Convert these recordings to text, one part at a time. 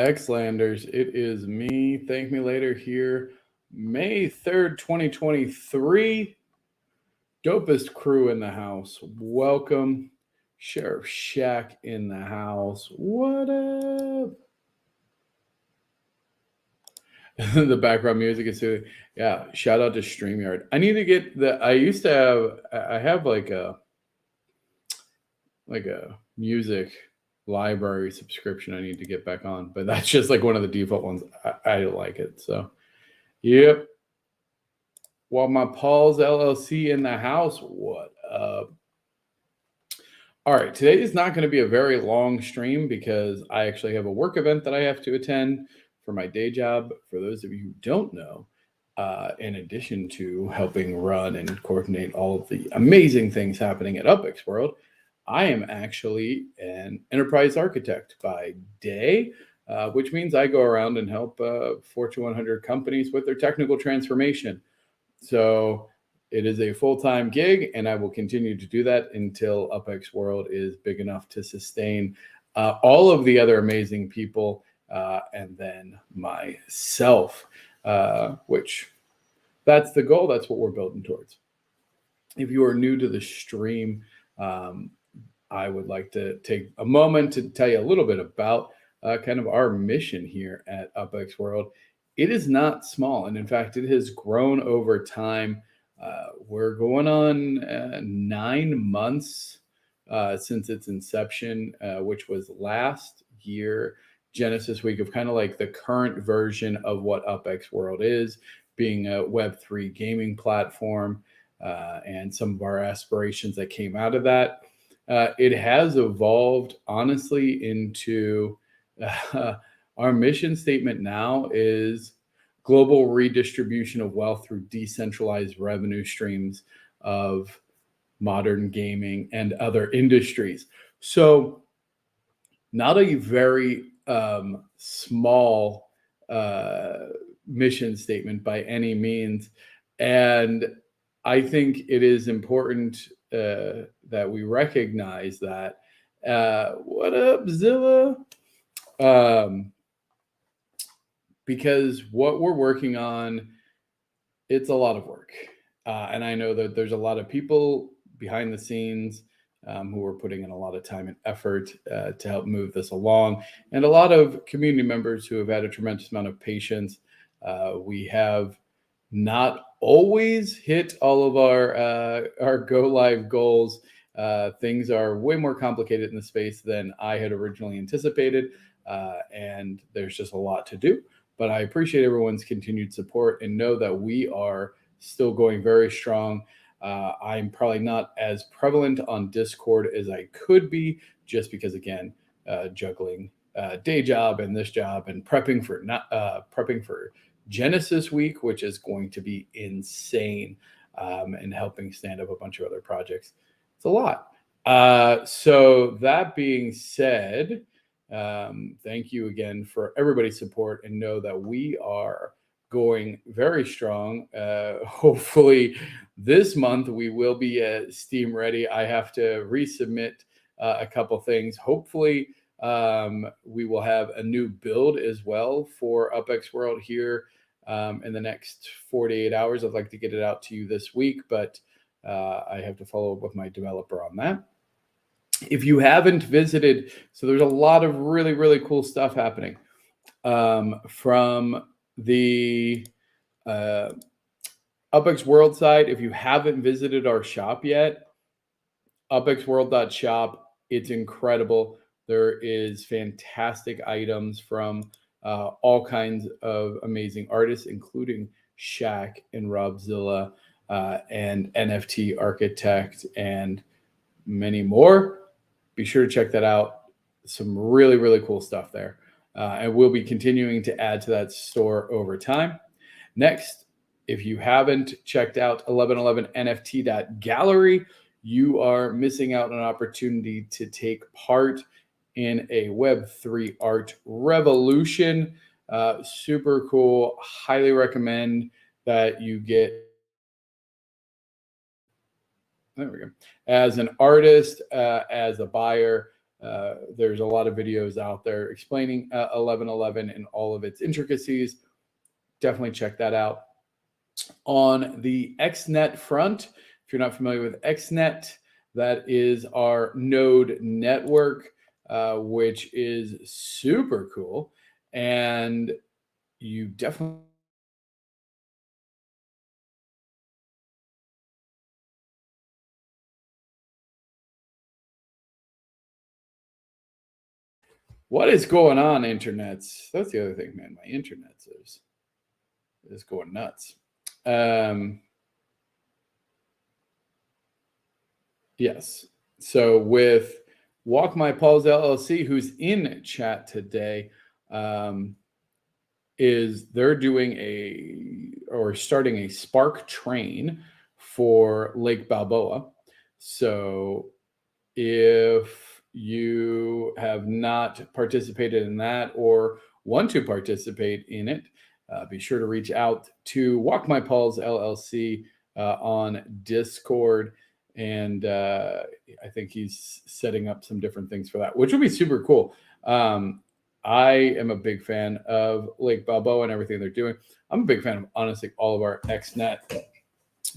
Xlanders, it is me. Thank me later here. May 3rd, 2023. Dopest crew in the house. Welcome. Sheriff Shack in the house. What up? The background music is soothing. Yeah, shout out to StreamYard. I need to get I have like a music library subscription I need to get back on, but that's just like one of the default ones. I like it. So, yep. While my Paul's LLC in the house, what up? All right, today is not going to be a very long stream because I actually have a work event that I have to attend for my day job. For those of you who don't know, in addition to helping run and coordinate all of the amazing things happening at UPX World, I am actually an enterprise architect by day, which means I go around and help Fortune 100 companies with their technical transformation. So it is a full-time gig, and I will continue to do that until UPX World is big enough to sustain all of the other amazing people and then myself, which that's the goal. That's what we're building towards. If you are new to the stream, I would like to take a moment to tell you a little bit about kind of our mission here at UPX World. It is not small, and in fact, it has grown over time. We're going on 9 months since its inception, which was last year, Genesis Week, of kind of like the current version of what UPX World is, being a Web3 gaming platform, and some of our aspirations that came out of that. It has evolved, honestly, into our mission statement now is global redistribution of wealth through decentralized revenue streams of modern gaming and other industries. So not a very small mission statement by any means. And I think it is important that we recognize that. What up, Zilla? Because what we're working on, it's a lot of work. And I know that there's a lot of people behind the scenes who are putting in a lot of time and effort to help move this along, and a lot of community members who have had a tremendous amount of patience. We have not always hit all of our go live goals. Things are way more complicated in the space than I had originally anticipated, and there's just a lot to do. But I appreciate everyone's continued support and know that we are still going very strong. I'm probably not as prevalent on Discord as I could be, just because, again, juggling day job and this job and prepping for Genesis Week, which is going to be insane, and helping stand up a bunch of other projects. It's a lot. So that being said, thank you again for everybody's support, and know that we are going very strong. Hopefully this month we will be Steam ready. I have to resubmit a couple things. Hopefully we will have a new build as well for UPX World here in the next 48 hours. I'd like to get it out to you this week, but I have to follow up with my developer on that. If you haven't visited, so there's a lot of really, really cool stuff happening from the UPX World side. If you haven't visited our shop yet, upxworld.shop, it's incredible. There is fantastic items from all kinds of amazing artists, including Shaq and Robzilla and NFT Architect and many more. Be sure to check that out. Some really, really cool stuff there. And we'll be continuing to add to that store over time. Next, if you haven't checked out 1111nft.gallery, you are missing out on an opportunity to take part in a Web3 art revolution. Super cool. Highly recommend that you get, there we go, as an artist, as a buyer, There's a lot of videos out there explaining 1111 and all of its intricacies. Definitely check that out. On the XNet front, if you're not familiar with XNet, that is our node network, which is super cool. And you definitely what is going on, internets? That's the other thing, man. My internet is going nuts. Yes. So with Walk My Paws LLC, who's in chat today, is they're doing starting a Spark train for Lake Balboa. So if you have not participated in that or want to participate in it, be sure to reach out to Walk My Paws LLC on Discord. And I think he's setting up some different things for that, which would be super cool. I am a big fan of Lake Balboa and everything they're doing. I'm a big fan of, honestly, all of our XNet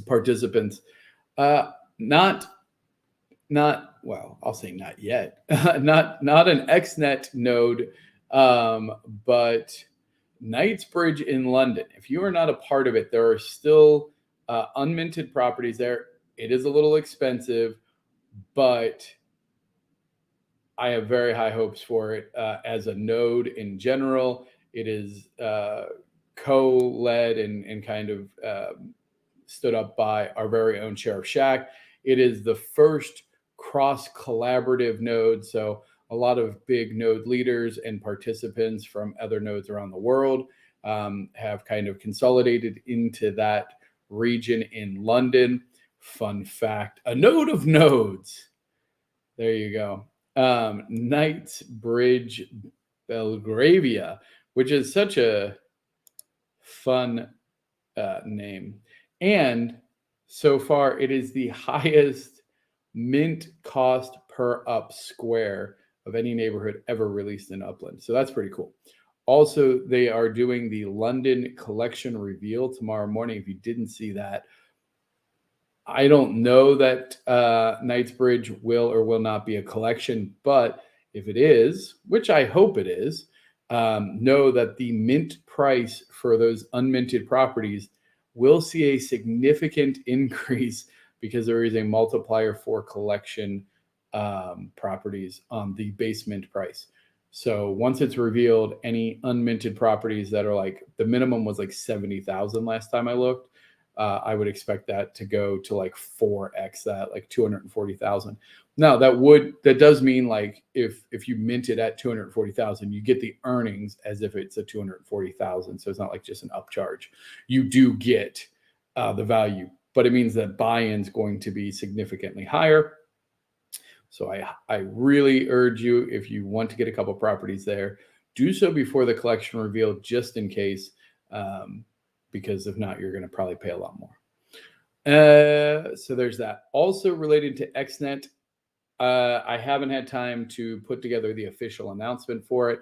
participants. Not well, I'll say not yet. not an XNet node, but Knightsbridge in London. If you are not a part of it, there are still unminted properties there. It is a little expensive, but I have very high hopes for it as a node in general. It is co-led and kind of stood up by our very own Sheriff Shack. It is the first cross-collaborative node, so a lot of big node leaders and participants from other nodes around the world have kind of consolidated into that region in London. Fun fact, a node of nodes. There you go. Knightsbridge, Belgravia, which is such a fun name. And so far, it is the highest mint cost per up square of any neighborhood ever released in Upland. So that's pretty cool. Also, they are doing the London collection reveal tomorrow morning. If you didn't see that, I don't know that Knightsbridge will or will not be a collection, but if it is, which I hope it is, know that the mint price for those unminted properties will see a significant increase because there is a multiplier for collection properties on the base mint price. So once it's revealed, any unminted properties that are like, the minimum was like 70,000 last time I looked. I would expect that to go to like 4x that, like 240,000. Now that does mean like if you mint it at 240,000, you get the earnings as if it's a 240,000. So it's not like just an upcharge. You do get the value, but it means that buy-in's going to be significantly higher. So I really urge you, if you want to get a couple properties there, do so before the collection reveal, just in case. Because if not, you're going to probably pay a lot more. So there's that. Also related to XNet, I haven't had time to put together the official announcement for it,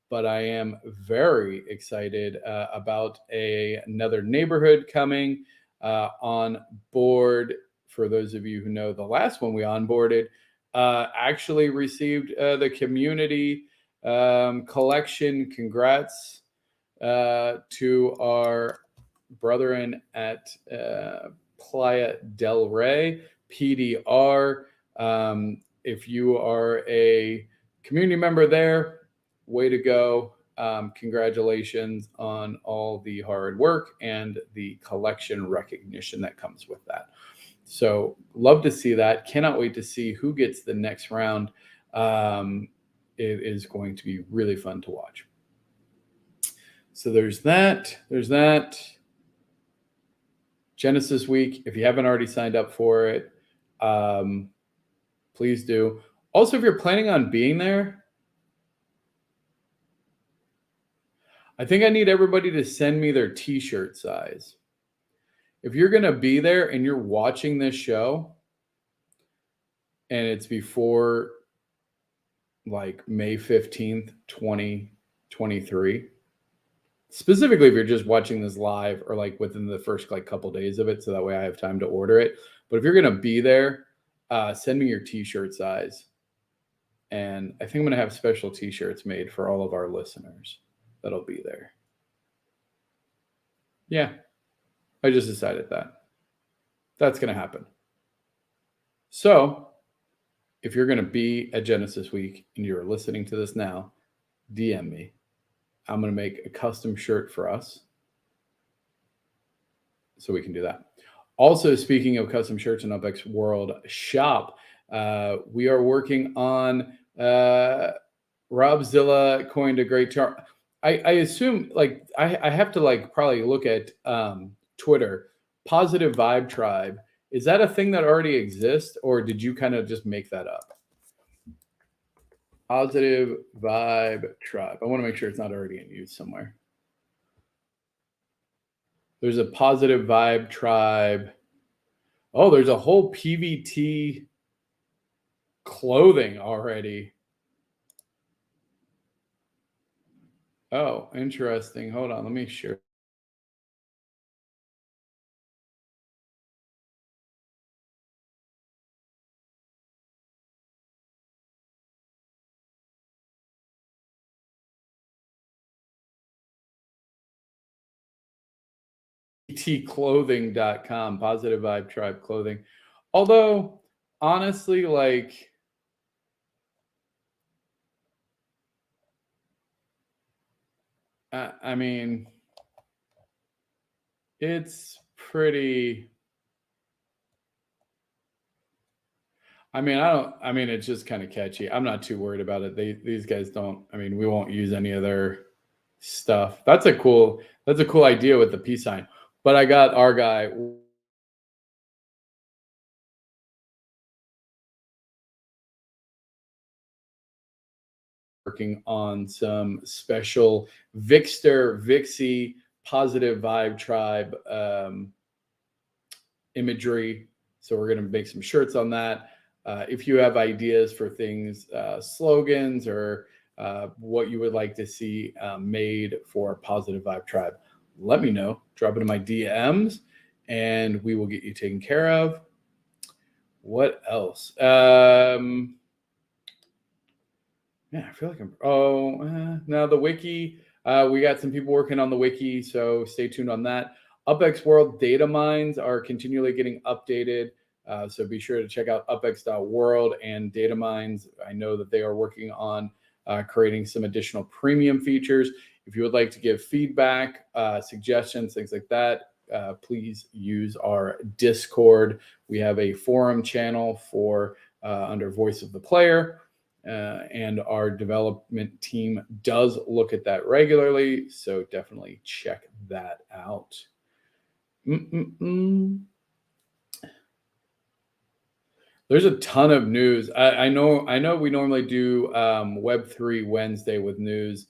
but I am very excited about another neighborhood coming on board. For those of you who know, the last one we onboarded actually received the community collection. Congrats to our brethren at Playa del Rey, PDR. If you are a community member there, way to go. Congratulations on all the hard work and the collection recognition that comes with that. So love to see that. Cannot wait to see who gets the next round. It is going to be really fun to watch. So there's that. Genesis Week. If you haven't already signed up for it, please do. Also, if you're planning on being there, I think I need everybody to send me their t-shirt size. If you're going to be there and you're watching this show and it's before like May 15th, 2023. Specifically, if you're just watching this live or like within the first like couple days of it, so that way I have time to order it. But if you're gonna be there, send me your t-shirt size. And I think I'm gonna have special t-shirts made for all of our listeners that'll be there. Yeah, I just decided that. That's gonna happen. So if you're gonna be at Genesis Week and you're listening to this now, DM me. I'm gonna make a custom shirt for us, so we can do that. Also, speaking of custom shirts in UpX World Shop, we are working on Robzilla coined a great term. I assume like I have to like probably look at Twitter. Positive Vibe Tribe, is that a thing that already exists, or did you kind of just make that up? Positive Vibe Tribe. I want to make sure it's not already in use somewhere. There's a Positive Vibe Tribe. Oh, there's a whole PVT clothing already. Oh, interesting. Hold on, let me share. PVTclothing.com, Positive Vibe Tribe clothing. Although, honestly, like, I mean, it's pretty. I mean, it's just kind of catchy. I'm not too worried about it. These guys don't. I mean, we won't use any of their stuff. That's a cool idea with the peace sign. But I got our guy working on some special Vixie Positive Vibe Tribe imagery. So we're going to make some shirts on that. If you have ideas for things, slogans, or what you would like to see made for Positive Vibe Tribe, let me know. Drop it in my DMs, and we will get you taken care of. What else? Yeah, I feel like now the wiki. We got some people working on the wiki, so stay tuned on that. UpX World data mines are continually getting updated, so be sure to check out upx.world and data mines. I know that they are working on creating some additional premium features. If you would like to give feedback, suggestions, things like that, please use our Discord. We have a forum channel for under Voice of the Player. And our development team does look at that regularly, so definitely check that out. There's a ton of news. I know we normally do Web3 Wednesday with news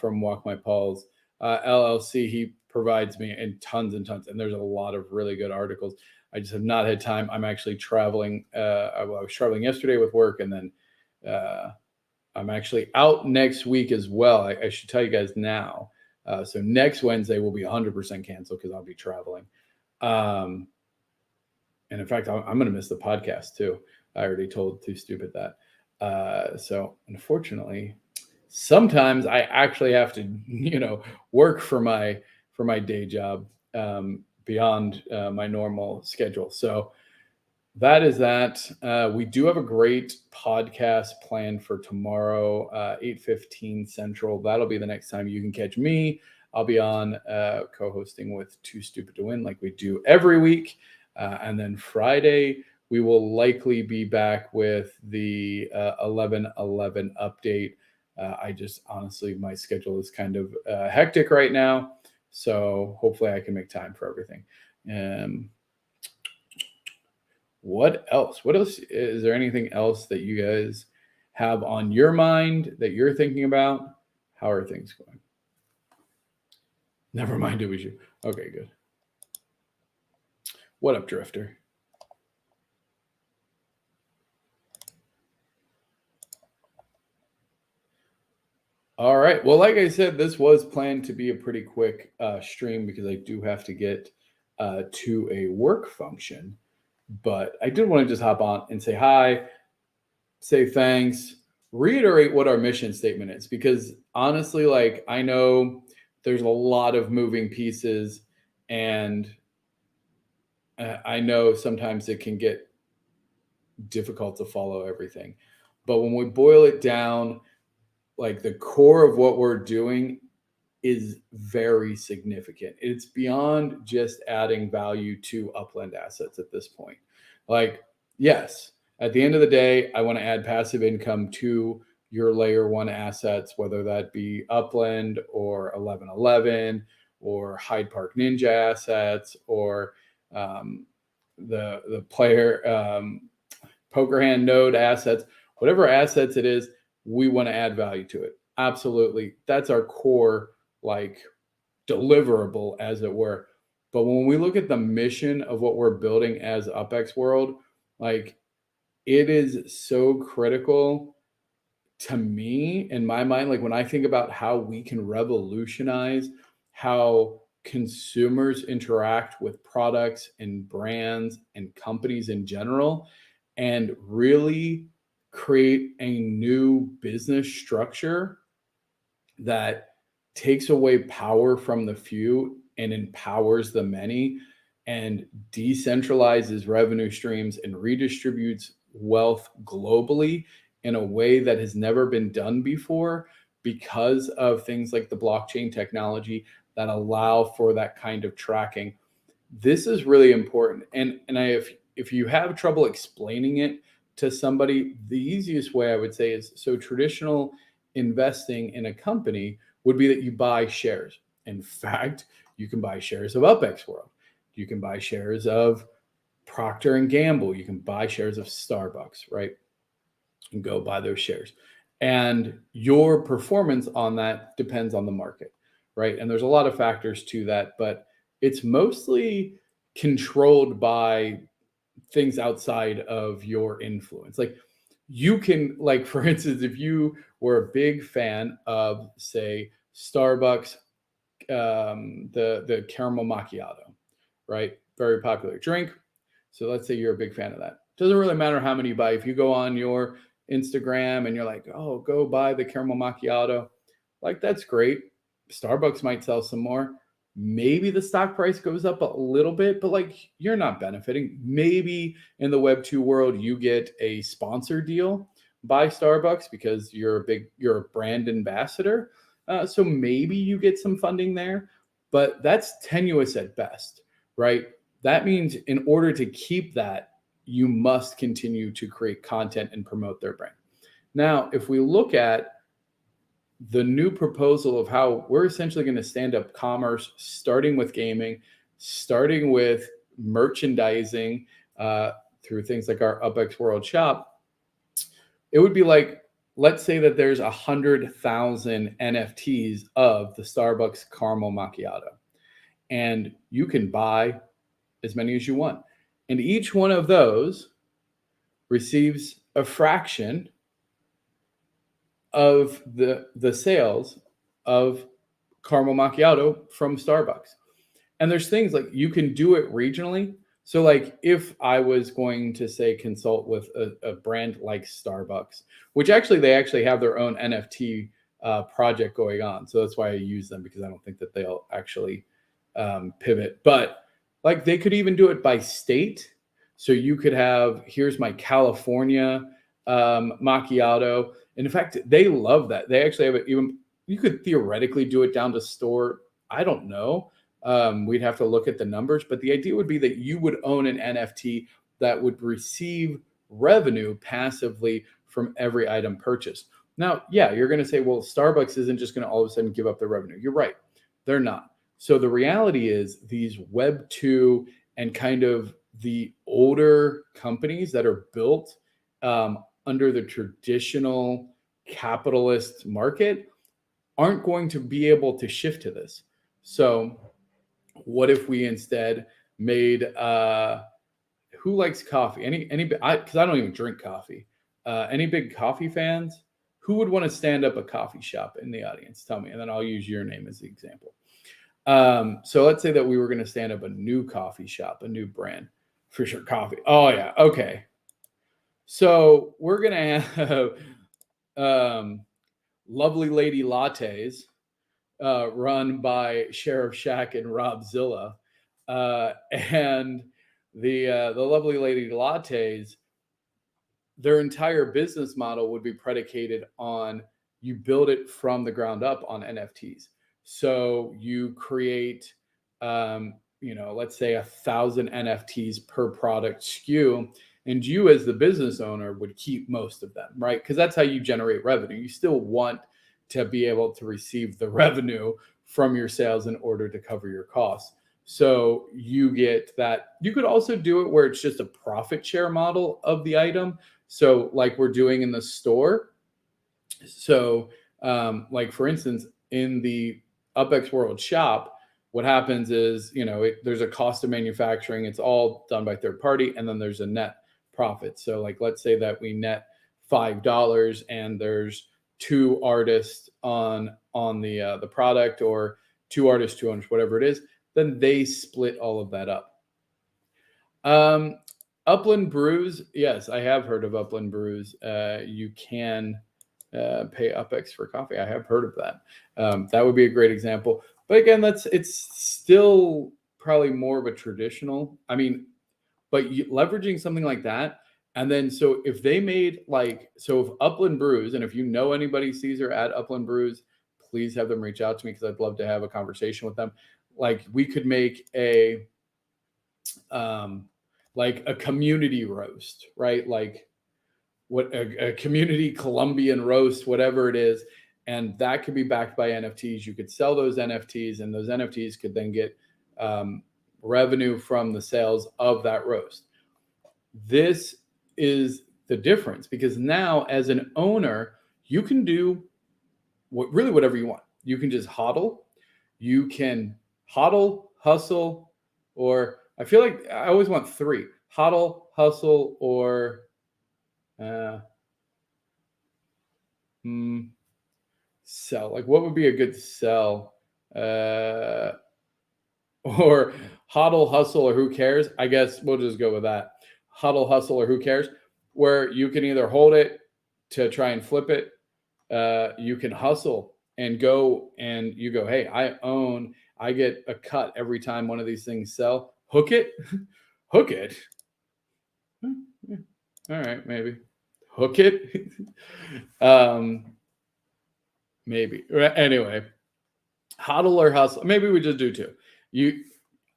from Walk My Paws LLC. He provides me in tons and tons, and there's a lot of really good articles. I just have not had time. I'm actually traveling. I was traveling yesterday with work, and then I'm actually out next week as well. I should tell you guys now. So next Wednesday will be 100% canceled because I'll be traveling. And in fact, I'm going to miss the podcast too. I already told Too Stupid that. So unfortunately, sometimes I actually have to, work for my day job beyond my normal schedule. So that is that. We do have a great podcast planned for tomorrow, 8:15 Central. That'll be the next time you can catch me. I'll be on co-hosting with Too Stupid to Win like we do every week. And then Friday, we will likely be back with the 11/11 update. I just honestly, my schedule is kind of hectic right now. So hopefully I can make time for everything. What else? What else? Is there anything else that you guys have on your mind that you're thinking about? How are things going? Never mind, it was you. Okay, good. What up, Drifter? All right. Well, like I said, this was planned to be a pretty quick stream because I do have to get to a work function. But I did want to just hop on and say hi, say thanks, reiterate what our mission statement is, because honestly, like I know there's a lot of moving pieces, and I know sometimes it can get difficult to follow everything. But when we boil it down, like the core of what we're doing is very significant. It's beyond just adding value to upland assets at this point. Like, yes, at the end of the day, I want to add passive income to your layer one assets, whether that be upland or 1111 or Hyde Park Ninja assets or the player poker hand node assets, whatever assets it is, we want to add value to it. Absolutely. That's our core, like deliverable, as it were. But when we look at the mission of what we're building as UpX World, like it is so critical to me in my mind. Like when I think about how we can revolutionize how consumers interact with products and brands and companies in general, and really create a new business structure that takes away power from the few and empowers the many, and decentralizes revenue streams and redistributes wealth globally in a way that has never been done before, because of things like the blockchain technology that allow for that kind of tracking. This is really important. And if you have trouble explaining it to somebody, the easiest way I would say is, so traditional investing in a company would be that you buy shares. In fact, you can buy shares of UpX World. You can buy shares of Procter and Gamble. You can buy shares of Starbucks, right? And go buy those shares. And your performance on that depends on the market, right? And there's a lot of factors to that, but it's mostly controlled by things outside of your influence. Like you can, like for instance, if you were a big fan of, say, Starbucks, the caramel macchiato, right? Very popular drink. So let's say you're a big fan of that. Doesn't really matter how many you buy. If you go on your Instagram and you're like, oh, go buy the caramel macchiato, like that's great. Starbucks might sell some more. Maybe the stock price goes up a little bit, but like you're not benefiting. Maybe in the Web2 world, you get a sponsor deal by Starbucks because you're a brand ambassador. So maybe you get some funding there, but that's tenuous at best, right? That means in order to keep that, you must continue to create content and promote their brand. Now, if we look at the new proposal of how we're essentially going to stand up commerce, starting with gaming, starting with merchandising through things like our UpX World Shop, it would be like, let's say that there's 100,000 NFTs of the Starbucks caramel macchiato, and you can buy as many as you want. And each one of those receives a fraction of the sales of caramel macchiato from Starbucks. And there's things like you can do it regionally. So like if I was going to say consult with a brand like Starbucks, which they actually have their own NFT project going on. So that's why I use them, because I don't think that they'll actually pivot. But like they could even do it by state. So you could have, here's my California macchiato. And in fact, they love that. They actually have it even, you could theoretically do it down to store. I don't know. We'd have to look at the numbers, but the idea would be that you would own an NFT that would receive revenue passively from every item purchased. Now, yeah, you're going to say, well, Starbucks isn't just going to all of a sudden give up their revenue. You're right. They're not. So the reality is these Web 2 and kind of the older companies that are built under the traditional capitalist market aren't going to be able to shift to this. So what if we instead made who likes coffee? Any because I don't even drink coffee. Any big coffee fans? who would want to stand up a coffee shop in the audience? Tell me, and then I'll use your name as the example. So let's say that we were going to stand up a new coffee shop, a new brand, Fisher Coffee. Oh yeah, okay. So we're going to have Lovely Lady Lattes, run by Sheriff Shack and Rob Zilla, and the Lovely Lady Lattes. Their entire business model would be predicated on you build it from the ground up on NFTs. So you create, let's say 1,000 NFTs per product SKU, and you as the business owner would keep most of them, right? Because that's how you generate revenue. You still want to be able to receive the revenue from your sales in order to cover your costs. So you get that. You could also do it where it's just a profit share model of the item. So like we're doing in the store. So like for instance, in the UPX World shop, what happens is, there's a cost of manufacturing. It's all done by third party. And then there's a net profit. So like, let's say that we net $5 and there's 2 artists on the product, or 2 artists, 2 owners, whatever it is, then they split all of that up. Upland Brews. Yes, I have heard of Upland Brews. You can pay UPX for coffee. I have heard of that. That would be a great example. But again, it's still probably more of a traditional. But leveraging something like that. And then, so if they made if Upland Brews, and if you know anybody, Caesar at Upland Brews, please have them reach out to me, because I'd love to have a conversation with them. Like we could make a community roast, right? Like what a community Colombian roast, whatever it is. And that could be backed by NFTs. You could sell those NFTs, and those NFTs could then get revenue from the sales of that roast. This is the difference, because now as an owner, you can do whatever you want. You can just hodl. You can hodl, hustle, or I feel like I always want 3: hodl, hustle, or sell. Like what would be a good sell? Or hodl, hustle, or who cares? I guess we'll just go with that. Hodl, hustle, or who cares? Where you can either hold it to try and flip it. You can hustle and go, and you go, hey, I get a cut every time one of these things sell. Hook it. Hook it. All right, maybe. Hook it. Maybe. Anyway, hodl or hustle. Maybe we just do 2. You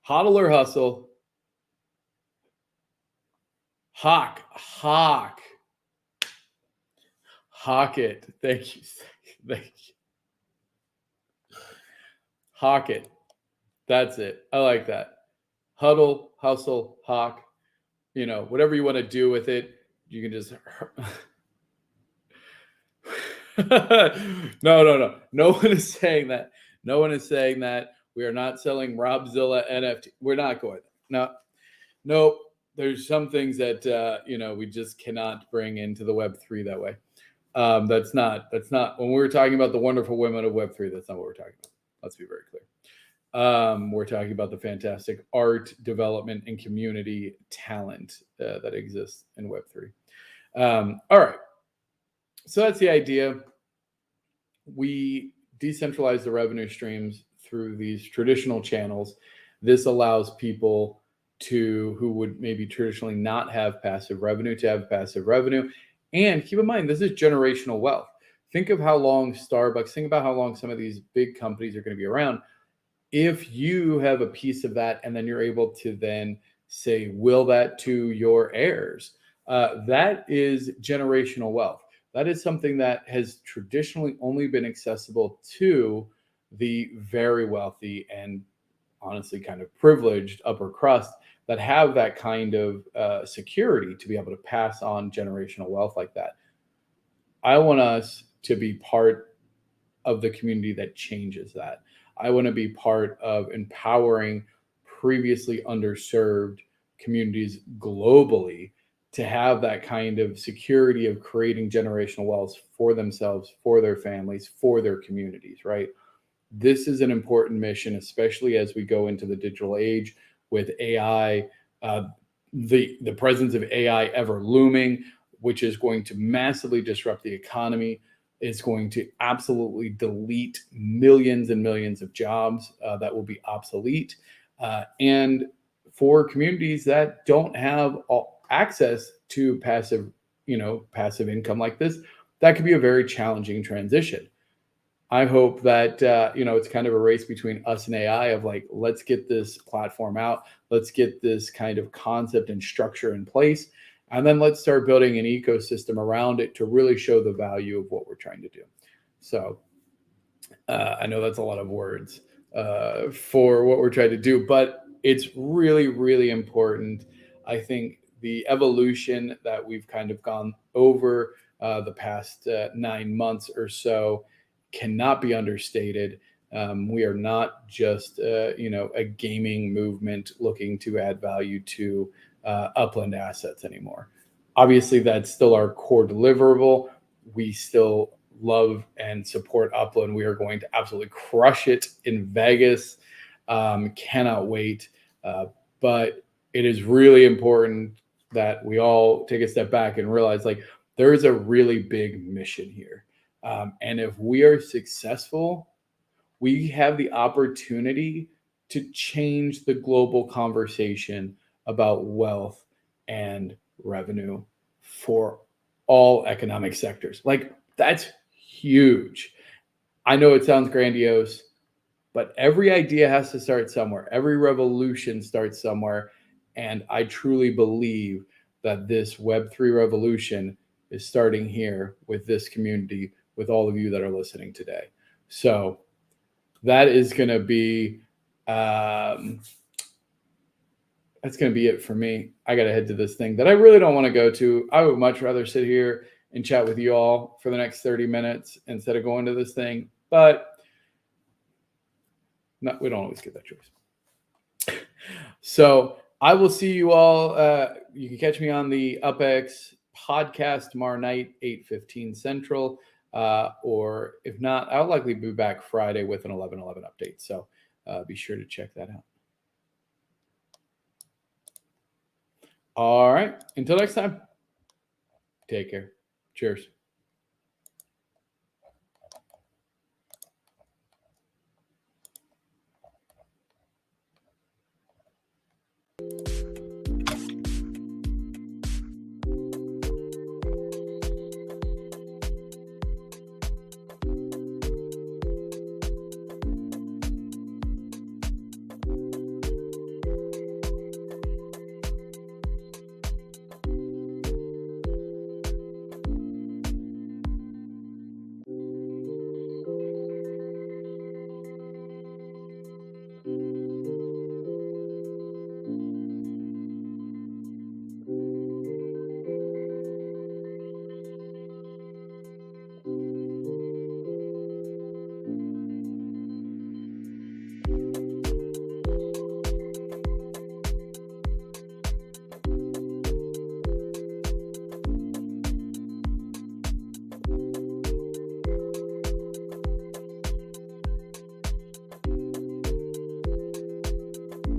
hodl or hustle. Hawk it. Thank you. Hawk it. That's it. I like that. Huddle, hustle, hawk. Whatever you want to do with it, you can just. No. No one is saying that. No one is saying that. We are not selling Rob Zilla NFT. We're not going. No. Nope. There's some things that we just cannot bring into the Web3 that way. That's not when we're talking about the wonderful women of Web3. That's not what we're talking about. Let's be very clear. We're talking about the fantastic art development and community talent that exists in Web3. All right. So that's the idea. We decentralize the revenue streams through these traditional channels. This allows people who would maybe traditionally not have passive revenue to have passive revenue. And keep in mind, this is generational wealth. Think of how long Starbucks, think about how long some of these big companies are going to be around. If you have a piece of that, and then you're able to then say, will that to your heirs, that is generational wealth. That is something that has traditionally only been accessible to the very wealthy and honestly kind of privileged upper crust that have that kind of security to be able to pass on generational wealth like that. I want us to be part of the community that changes that. I want to be part of empowering previously underserved communities globally to have that kind of security of creating generational wealth for themselves, for their families, for their communities, right? This is an important mission, especially as we go into the digital age with AI, the presence of AI ever looming, which is going to massively disrupt the economy. It's going to absolutely delete millions and millions of jobs that will be obsolete. And for communities that don't have access to passive income like this, that could be a very challenging transition. I hope that it's kind of a race between us and AI of like, let's get this platform out, let's get this kind of concept and structure in place, and then let's start building an ecosystem around it to really show the value of what we're trying to do. So I know that's a lot of words for what we're trying to do, but it's really, really important. I think the evolution that we've kind of gone over the past 9 months or so cannot be understated. We are not just a gaming movement looking to add value to upland assets anymore. Obviously, that's still our core deliverable. We still love and support Upland. We are going to absolutely crush it in Vegas. Cannot wait. But it is really important that we all take a step back and realize like there is a really big mission here. And if we are successful, we have the opportunity to change the global conversation about wealth and revenue for all economic sectors. Like that's huge. I know it sounds grandiose, but every idea has to start somewhere. Every revolution starts somewhere. And I truly believe that this Web3 revolution is starting here with this community, with all of you that are listening today. So that is going to be that's going to be it for me. I got to head to this thing that I really don't want to go to. I would much rather sit here and chat with you all for the next 30 minutes instead of going to this thing. But we don't always get that choice. So I will see you all. You can catch me on the UPX podcast tomorrow night, 8:15 Central. Or if not, I'll likely be back Friday with an 11:11 update. So be sure to check that out. All right. Until next time, take care. Cheers.